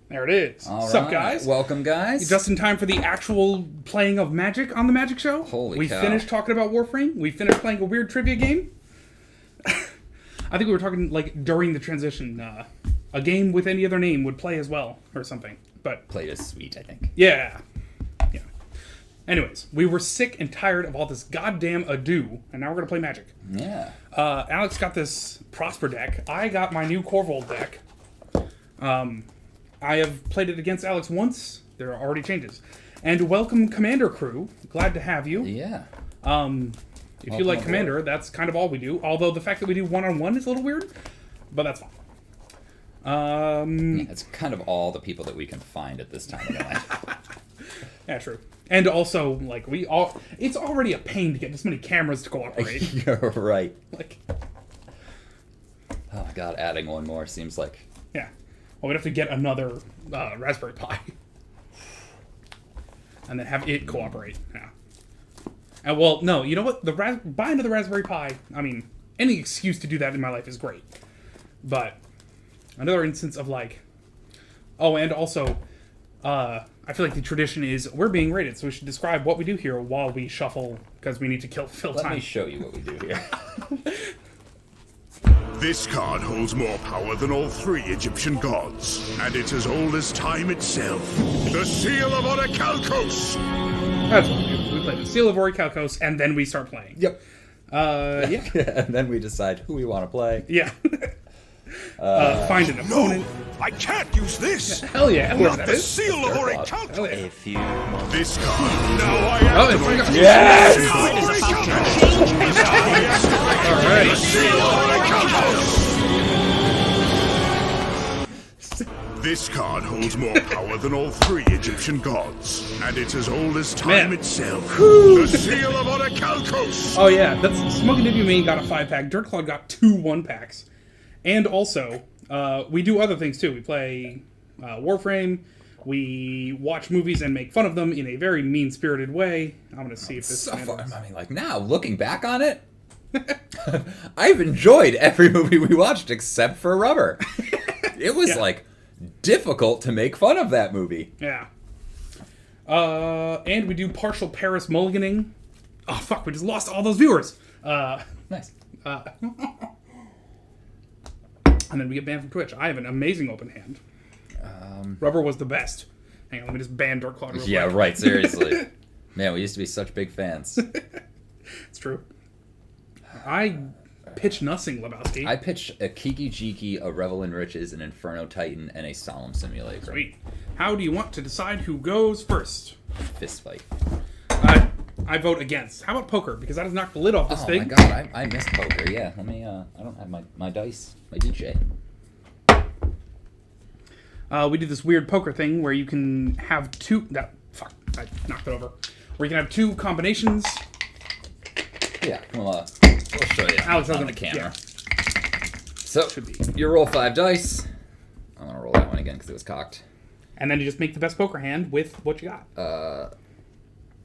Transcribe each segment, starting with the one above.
There it is. All What's up, right. guys? Welcome, guys. Just in time for the actual playing of Magic on the Magic Show. Holy we cow. finished talking about Warframe. We finished playing a weird trivia game. I think we were talking like during the transition. A game with any other name would play as well or something. But Played as sweet, I think. yeah. Anyways, we were sick and tired of all this goddamn ado, and now we're gonna play Magic. Yeah. Alex got this Prosper deck. I got my new Corvold deck. I have played it against Alex once. There are already changes. And welcome, Commander Crew. Glad to have you. Yeah. If Welcome you like aboard. Commander, that's kind of all we do. Although the fact that we do one-on-one is a little weird, but that's fine. It's kind of all the people that we can find at this time of the night. Yeah, true. And also, like, it's already a pain to get this many cameras to cooperate. You're right. Like, Oh my god, adding one more seems like... yeah. Well, we'd have to get another Raspberry Pi. And then have it cooperate. Yeah. And, well, no, you know what? Buy another Raspberry Pi. I mean, any excuse to do that in my life is great. But another instance of, like... Oh, and also, I feel like the tradition is we're being rated, so we should describe what we do here while we shuffle, because we need to fill Let time. me show you what we do here. This card holds more power than all three Egyptian gods, and it's as old as time itself. The Seal of Orichalcos! That's what we do. We play the Seal of Orichalcos, and then we start playing. Yep. Yeah. And then we decide who we want to play. Yeah. Find an No! opponent. I can't use this! Hell yeah. Whoever Not that the is. Seal of Hell Orichalcos! yeah. A few This card, now I Oh, activate it's the Yes! Seal of Alright. This card holds more power than all three Egyptian gods, and it's as old as time Man. itself. The Seal of Orichalcos! Oh yeah, that's Smug and Main got a 5-pack. Dirtclaw got 2 1-packs. And also, we do other things too. We play Warframe. We watch movies and make fun of them in a very mean-spirited way. I'm gonna see if this. So far, I mean, like, now, looking back on it, I've enjoyed every movie we watched except for Rubber. It was, Yeah. like, difficult to make fun of that movie. Yeah. And we do partial Paris mulliganing. Oh fuck, we just lost all those viewers. Nice. And then we get banned from Twitch. I have an amazing open hand. Rubber was the best. Hang on, let me just ban Dirtclaw real Yeah, quick. right, seriously. Man, we used to be such big fans. It's true. I pitch nothing, Lebowski. I pitched a Kiki Jiki, a Revel in Riches, an Inferno Titan, and a Solemn Simulator. Sweet. How do you want to decide who goes first? Fist fight. I vote against. How about poker? Because that has knocked the lid off this Oh thing. my god, I missed poker. Yeah, let me, I don't have my dice, my DJ. We do this weird poker thing where you can have two... Fuck, I knocked it over. Where you can have 2 combinations. Yeah, we'll show you Alex on doesn't- the camera. yeah. So, Should be. you roll 5 dice. I'm gonna roll that one again because it was cocked. And then you just make the best poker hand with what you got.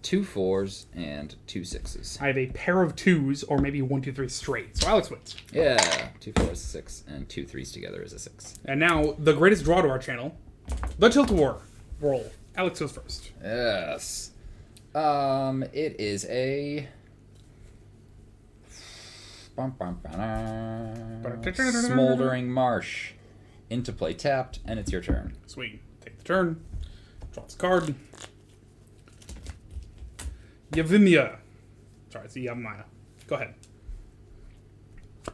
2 4s and 2 6s. I have a pair of 2s, or maybe 1, 2, 3 straight. So Alex wins. Yeah, 2 4s, 6, and 2 3s together is a 6. And now, the greatest draw to our channel, the Tilt-A-War roll. Alex goes first. Yes. It is a... Smoldering Marsh. Into play tapped, and it's your turn. Sweet. Take the turn. Draw this card. Yavimya. Sorry, it's Yavimya. Go ahead.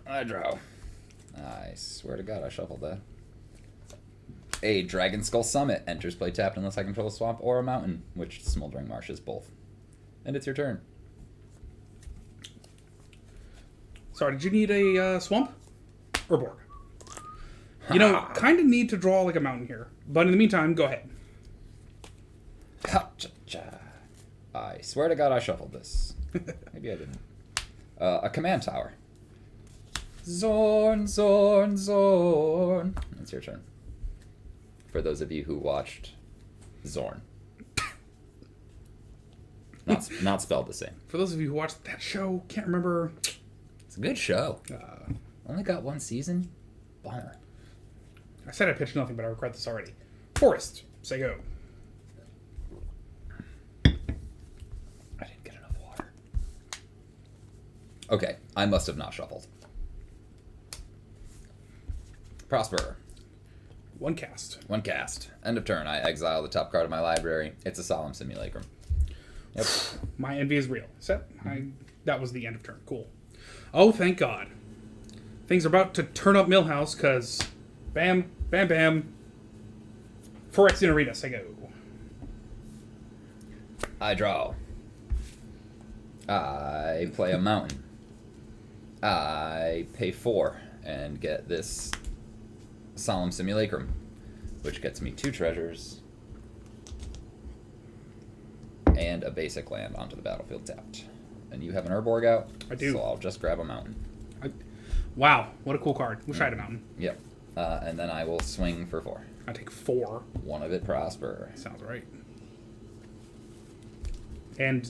I draw. I swear to God, I shuffled that. A Dragon Skull Summit enters play tapped unless I control a swamp or a mountain, which Smoldering Marsh is both. And it's your turn. Sorry, did you need a swamp? Or Borg? You know, kind of need to draw like a mountain here. But in the meantime, go ahead. Ha-cha-cha. I swear to God, I shuffled this. Maybe I didn't. A command tower. Zorn, Zorn, Zorn. It's your turn. For those of you who watched Zorn. Not spelled the same. For those of you who watched that show, can't remember. It's a good show. Only got 1 season. Bummer. I said I pitched nothing, but I regret this already. Forest. Say go. I didn't get enough water. Okay, I must have not shuffled. Prosper. One cast. One cast. End of turn. I exile the top card of my library. It's a Solemn Simulacrum. Yep. My envy is real. Set. That was the end of turn. Cool. Oh, thank God. Things are about to turn up Millhouse, because bam, bam, bam. Phyrexian Arena. Say go. I draw. I play a mountain. I pay 4 and get this Solemn Simulacrum, which gets me 2 treasures and a basic land onto the battlefield tapped. And you have an Urborg out. I do. So I'll just grab a mountain. Wow, what a cool card. Wish I had a mountain. Yep. And then I will swing for 4. I take 4. One of it Prosper. Sounds right. And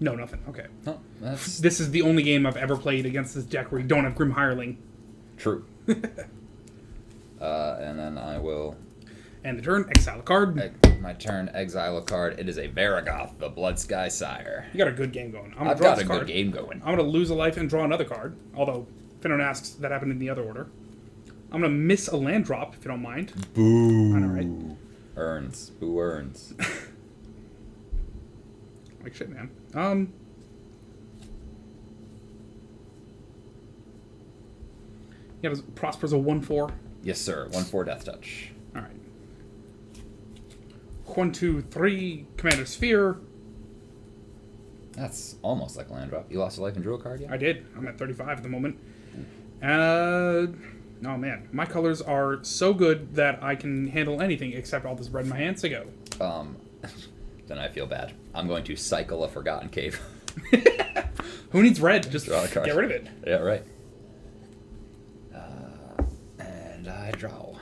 no, nothing. Okay. Oh, that's This is the only game I've ever played against this deck where you don't have Grim Hireling. true. And then I will... And the turn, exile a card. My turn, exile a card. It is a Varagoth, the Blood Sky Sire. You got a good game going. I'm gonna I've draw got this a card. good game going. I'm going to lose a life and draw another card. Although, Finnon asks, that happened in the other order. I'm going to miss a land drop, if you don't mind. Boo. I know, right? Earns. Boo earns. Like shit, man. Yeah, does Prosper's a 1/4. Yes, sir. 1/4 Death Touch. All right. 1, 2, 3. Commander Sphere. That's almost like a land drop. You lost a life and drew a card yet? I did. I'm at 35 at the moment. Oh man, my colors are so good that I can handle anything except all this red in my hands to go. Then I feel bad. I'm going to cycle a Forgotten Cave. Who needs red? Just Draw a card. get rid of it. Yeah, right. And I draw.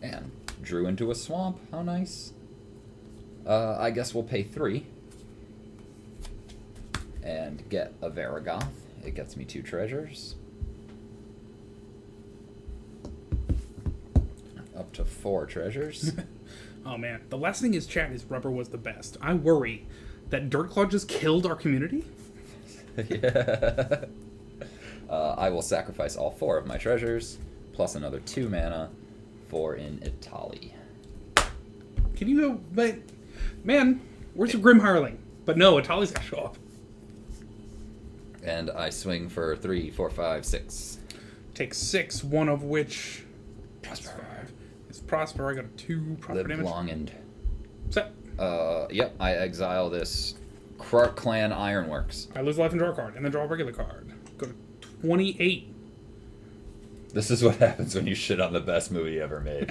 And drew into a swamp. How nice. I guess we'll pay 3. And get a Varagoth. It gets me 2 treasures. Up to 4 treasures. Oh man, the last thing is chat is rubber was the best. I worry that Dirtclaw just killed our community. Yeah. I will sacrifice all 4 of my treasures, plus another 2 mana for in Itali. Can you go, but man, where's your Grim Hireling? But no, Atali's gotta show up. And I swing for 3, 4, 5, 6. Take 6, one of which Prosper. is Prosper. I got a 2 proper Live damage. long and... Set. Yep, I exile this Krark Clan Ironworks. I lose life and draw a card, and then draw a regular card. Go to 28. This is what happens when you shit on the best movie ever made.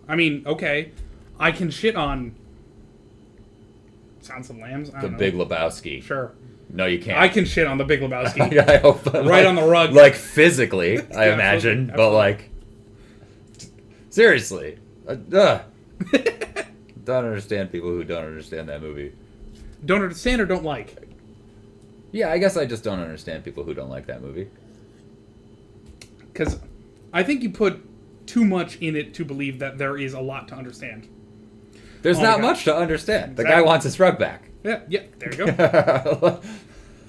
I mean, okay, I can shit on Sounds of Lambs. I The don't know. Big Lebowski. Sure. No, you can't. I can shit on the Big Lebowski. I hope, Right on the rug. Like physically, I imagine, absolutely. but like seriously, don't understand people who don't understand that movie. Don't understand or don't like? Yeah, I guess I just don't understand people who don't like that movie. Because I think you put too much in it to believe that there is a lot to understand. There's Oh my not God. much to understand. The guy Exactly. wants his rug back. Yeah, there you go.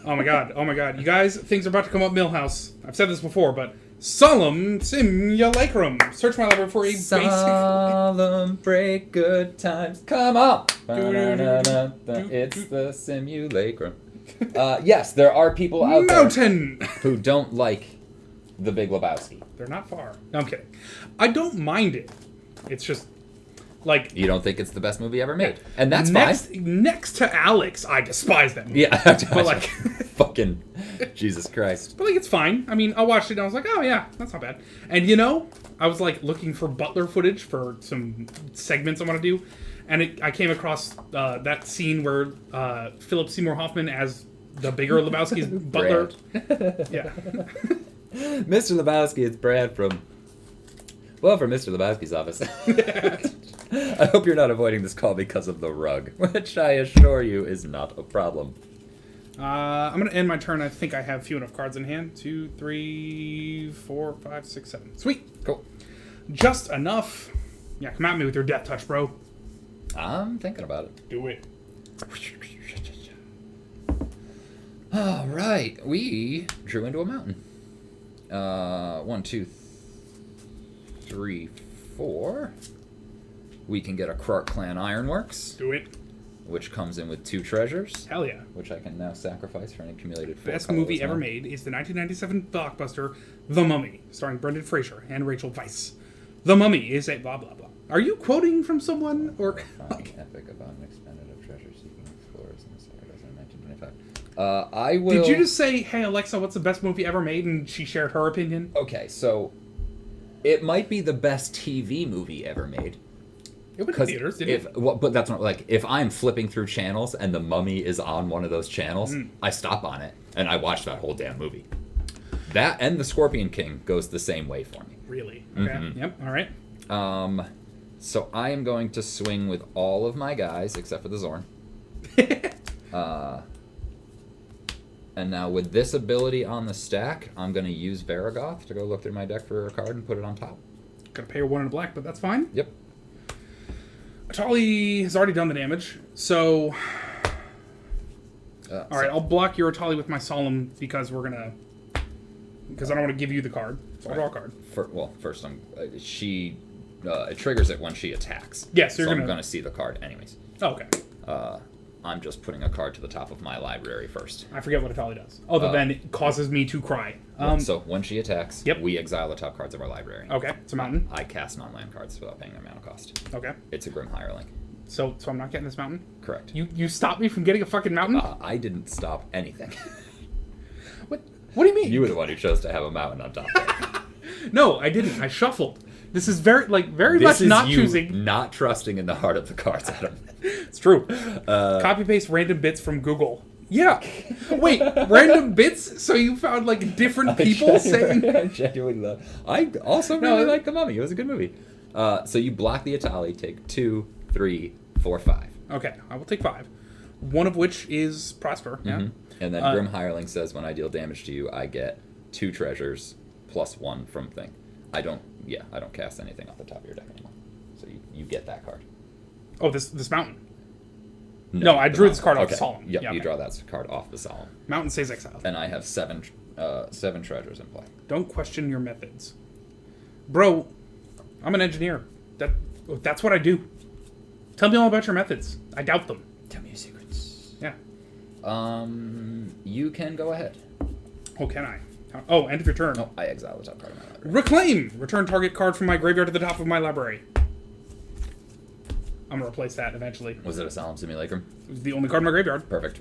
Oh my god. You guys, things are about to come up Millhouse. I've said this before, but Solemn Simulacrum. Search my library for a basic... Solemn break good times. Come on! Do-do-do-do-do. It's the simulacrum. Yes, there are people out Mountain! there who don't like The Big Lebowski. They're not far. No, I'm kidding. I don't mind it. It's just, like... You don't think it's the best movie ever made. And that's fine. Next to Alex, I despise that movie. Yeah, But, like... fucking Jesus Christ. But, like, it's fine. I mean, I watched it and I was like, oh, yeah, that's not bad. And, you know, I was, like, looking for Butler footage for some segments I want to do. And I came across that scene where Philip Seymour Hoffman as the bigger Lebowski's butler. Yeah. Mr. Lebowski, it's Brad from... Well, from Mr. Lebowski's office. I hope you're not avoiding this call because of the rug, which I assure you is not a problem. I'm going to end my turn. I think I have few enough cards in hand. 2, 3, 4, 5, 6, 7. Sweet. Cool. Just enough. Yeah, come at me with your death touch, bro. I'm thinking about it. Do it. All right, we drew into a mountain. 1, 2, 3, 4. We can get a Krark Clan Ironworks, Do it. which comes in with 2 treasures, Hell yeah. which I can now sacrifice for an accumulated 4 Best colors movie ever now. made is the 1997 blockbuster The Mummy, starring Brendan Fraser and Rachel Weisz. The Mummy is a blah blah blah. Are you quoting from someone or? Fine, epic about an expanded of treasure seeking explorers in the Stardust in 1925. I will. Did you just say, "Hey Alexa, what's the best movie ever made?" and she shared her opinion? Okay, so it might be the best TV movie ever made. It went to theaters, didn't it? Well, but that's not like if I'm flipping through channels and The Mummy is on one of those channels, I stop on it and I watch that whole damn movie. That and The Scorpion King goes the same way for me. Really? Okay. Yep. All right. So I am going to swing with all of my guys except for the Zorn. And now with this ability on the stack, I'm going to use Varagoth to go look through my deck for a card and put it on top. Gotta pay her 1 in black, but that's fine. Yep. Atali has already done the damage, so all right. I'll block your Atali with my Solemn because I don't want to give you the card. So I'll draw a card. First, she it triggers it when she attacks. Yes, you're so I'm gonna- going to see the card anyways. Oh, okay. I'm just putting a card to the top of my library first. I forget what Atali does. Other than it causes me to cry. So when she attacks, Yep. we exile the top cards of our library. Okay, it's a mountain. I cast non-land cards without paying their mana cost. Okay, It's a Grim Hireling. so I'm not getting this mountain. Correct. You stopped me from getting a fucking mountain. I didn't stop anything. What do you mean? You were the one who chose to have a mountain on top there. No, I didn't. I shuffled. This is very This much is not you choosing. not trusting in the heart of the cards, Adam. It's true. Copy paste random bits from Google. Yeah. Wait, random bits? So you found like different people saying. I genuinely love. I also really like The Mummy. It was a good movie. So you block the Atali, take 2, 3, 4, 5. Okay, I will take 5. One of which is Prosper. Yeah. And then Grim Hireling says when I deal damage to you, I get 2 treasures plus 1 from thing. I don't cast anything off the top of your deck anymore. So you get that card. Oh, this mountain. No, I drew this card off the Solemn. Yep, Yeah, you okay. draw that card off the Solemn. Mountain stays exiled. And I have 7 treasures in play. Don't question your methods. Bro, I'm an engineer. That's what I do. Tell me all about your methods. I doubt them. Tell me your secrets. Yeah. You can go ahead. Oh, can I? Oh, end of your turn. No, I exile the top card of my library. Reclaim! Return target card from my graveyard to the top of my library. I'm gonna replace that eventually. Was it a Solemn Simulacrum? It was the only card in my graveyard. Perfect.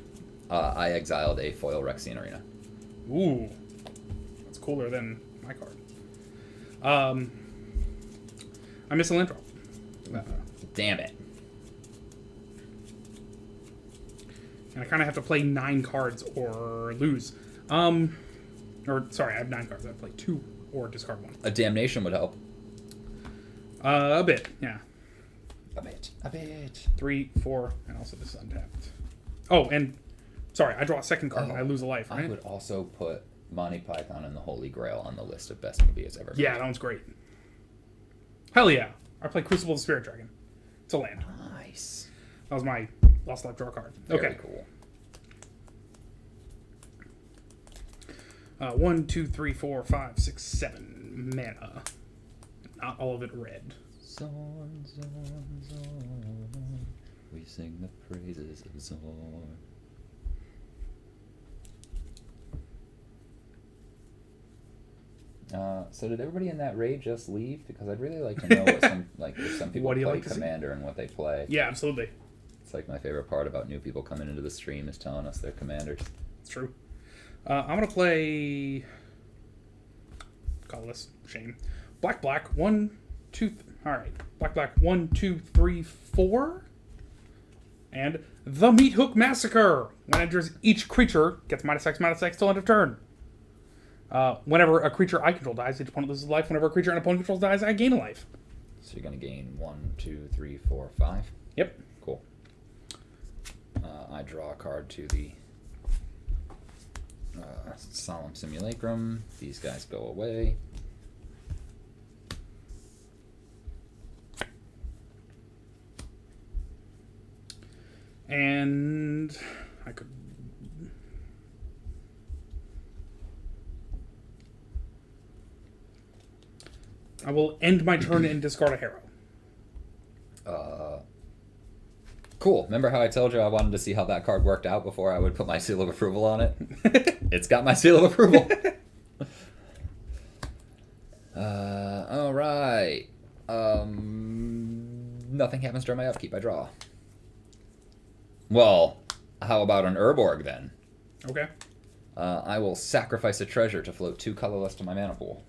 I exiled a foil Rexian Arena. Ooh. That's cooler than my card. I miss a land drop. Damn it. And I kind of have to play 9 cards or lose. Sorry, I have 9 cards. I have to play 2 or discard 1. A Damnation would help. A bit, yeah. A bit. 3, 4, and also this is untapped. Oh, and sorry, I draw a second card and I lose a life, right? I would also put Monty Python and the Holy Grail on the list of best movies ever. Yeah, that one's great. Hell yeah. I play Crucible of the Spirit Dragon. It's a land. Nice. That was my lost life draw card. Very Okay. cool. 1, 2, 3, 4, 5, 6, 7 mana. Not all of it red. Zorn, Zorn, Zorn. We sing the praises of Zorn. So did everybody in that raid just leave? Because I'd really like to know what if some people What do you play like to see? Commander and what they play. Yeah, absolutely. It's like my favorite part about new people coming into the stream is telling us they're commanders. It's true. I'm going to play... Colorless. Shame. Black. 1, 2... Alright. Black. 1, 2, 3, 4. And the Meat Hook Massacre. When enters, each creature gets -X till end of turn. Whenever a creature I control dies, each opponent loses life. Whenever a creature an opponent controls dies, I gain a life. So you're going to gain 1, 2, 3, 4, 5. Yep. Cool. I draw a card to the Solemn Simulacrum. These guys go away. And I could. I will end my turn and discard a Harrow. Cool. Remember how I told you I wanted to see how that card worked out before I would put my seal of approval on it? It's got my seal of approval. All right. Nothing happens during my upkeep. I draw. Well, how about an Urborg then? Okay. I will sacrifice a treasure to float 2 colorless to my mana pool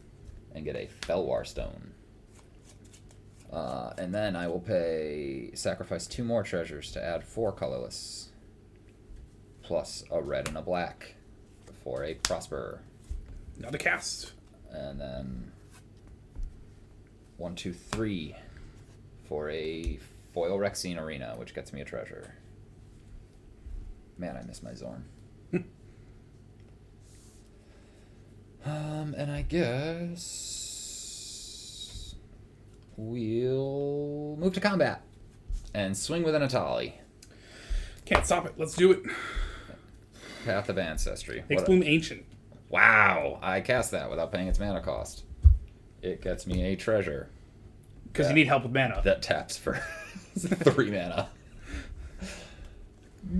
and get a Felwar Stone. And then I will sacrifice 2 more treasures to add 4 colorless, plus a red and a black for a Prosper. Now the cast. And then 1, 2, 3 for a Foil Rexine Arena, which gets me a treasure. Man, I miss my Zorn. And I guess we'll move to combat and swing with an Atali. Can't stop it. Let's do it. Path of Ancestry. Exbloom Ancient. Wow, I cast that without paying its mana cost. It gets me a treasure. Because you need help with mana. That taps for 3 mana.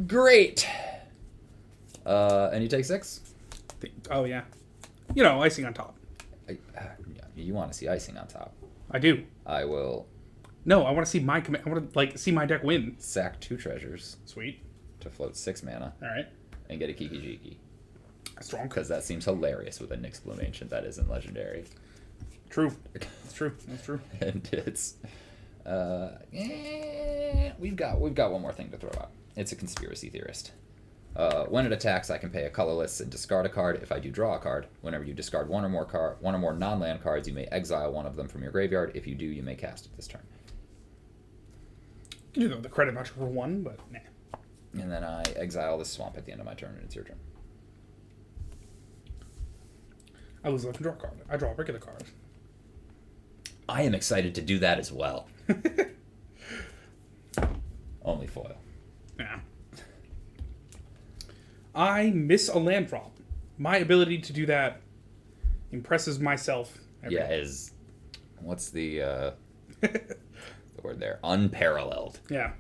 Great. And you take 6? Oh, yeah. You know, icing on top. You want to see icing on top. I do. I will No, I want to see my I want to see my deck win. sack 2 treasures Sweet. to float 6 mana All right. and get a Kiki Jiki. Strong. Because that seems hilarious with a Nyx Bloom Ancient that isn't legendary. True. That's true. That's true. And it's we've got one more thing to throw out. It's a Conspiracy Theorist. When it attacks, I can pay a colorless and discard a card. If I do, draw a card. Whenever you discard one or more non-land cards, you may exile one of them from your graveyard. If you do, you may cast it this turn. You do the credit voucher for 1, but nah. And then I exile this swamp at the end of my turn, and it's your turn. I lose life and draw a card. I draw a regular card. I am excited to do that as well. Only foil. Yeah. I miss a land drop. My ability to do that impresses myself. Yeah, what's the word there? Unparalleled. Yeah.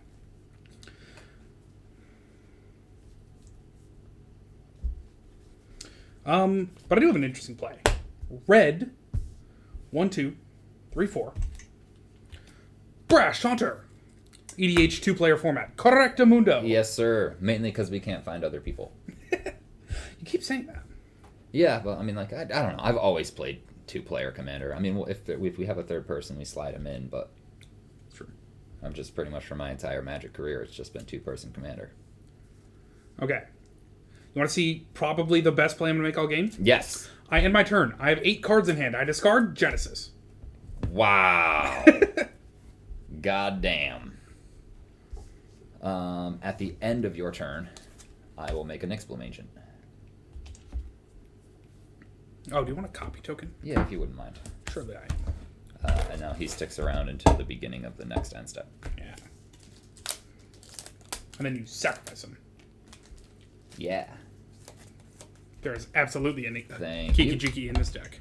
But I do have an interesting play. Red, 1, 2, 3, 4. Brash Haunter. EDH 2-player format. Correctamundo. Yes, sir. Mainly because we can't find other people. You keep saying that. Yeah, but I mean, like, I don't know. I've always played 2-player commander. I mean, if we have a third person, we slide him in, but True. I'm just pretty much for my entire Magic career, it's just been 2-person commander. Okay. You want to see probably the best play I'm going to make all game? Yes. I end my turn. I have 8 cards in hand. I discard Genesis. Wow. God damn. At the end of your turn, I will make a Nyx Bloom Ancient. Oh, do you want a copy token? Yeah, if you wouldn't mind. Surely I. And now he sticks around until the beginning of the next end step. Yeah. And then you sacrifice him. Yeah. There's absolutely a Thank you. Kiki Jiki in this deck.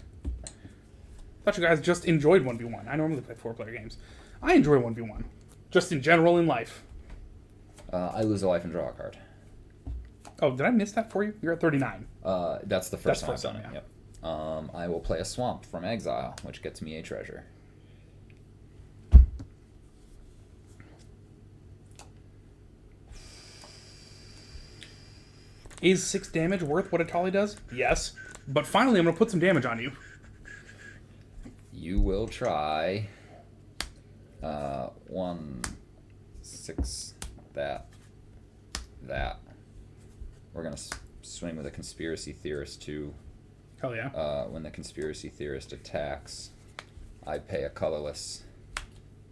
Thought you guys just enjoyed 1v1. I normally play 4-player games. I enjoy 1v1. Just in general in life. I lose a life and draw a card. Oh, did I miss that for you? You're at 39. That's the first time I've first done time, it. yeah. Yep. I will play a Swamp from Exile, which gets me a treasure. Is 6 damage worth what Atali does? Yes. But finally, I'm going to put some damage on you. You will try 1, 6, that. We're going to swing with a Conspiracy Theorist too. Hell yeah. When the Conspiracy Theorist attacks, I pay a colorless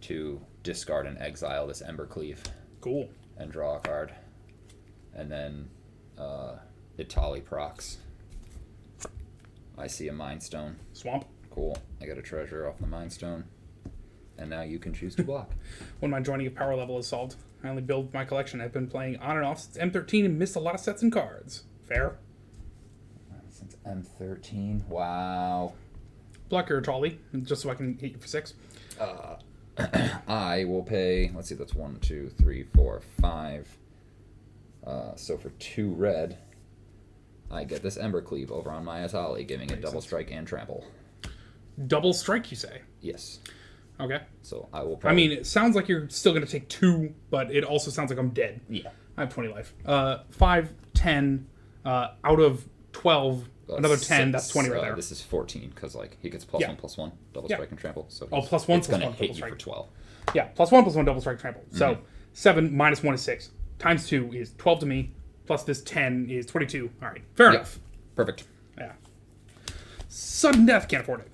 to discard and exile this Embercleave Cool. and draw a card. And then Itali procs I see a Mind Stone. Swamp. Cool. I got a treasure off the Mind Stone. And now you can choose to block. When my joining of power level is solved, I only build my collection. I've been playing on and off since M13 and missed a lot of sets and cards. Fair. Since M13. Wow. Block your trolley, just so I can hit you for 6. I will pay. Let's see. That's 1, 2, 3, 4, 5. So for 2 red, I get this Ember Cleave over on my Atali, giving it double strike and trample. Double strike, you say? Yes. Okay. So I will. I mean, it sounds like you're still going to take 2, but it also sounds like I'm dead. Yeah. I have 20 life. 5, 10, out of 12, another 10. That's 20 right there. This is 14 because like he gets Yeah. +1/+1 double Yeah. strike and trample. So Oh, +1 it's plus gonna 1 hit double you for strike. 12. Yeah, +1/+1 double strike trample. So 7 minus 1 is 6. Times 2 is 12 to me. Plus this 10 is 22. All right, fair enough. Perfect. Yeah. Sudden death, can't afford it.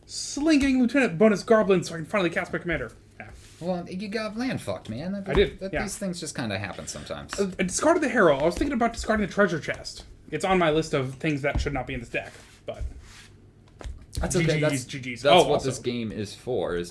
Slinking lieutenant bonus goblin so I can finally cast my commander. Yeah. Well, you got land fucked, man. I did, yeah. These things just kind of happen sometimes. I discarded the Harrow. I was thinking about discarding the treasure chest. It's on my list of things that should not be in this deck, but That's okay. GG's. That's Oh, what also. this game is for. Is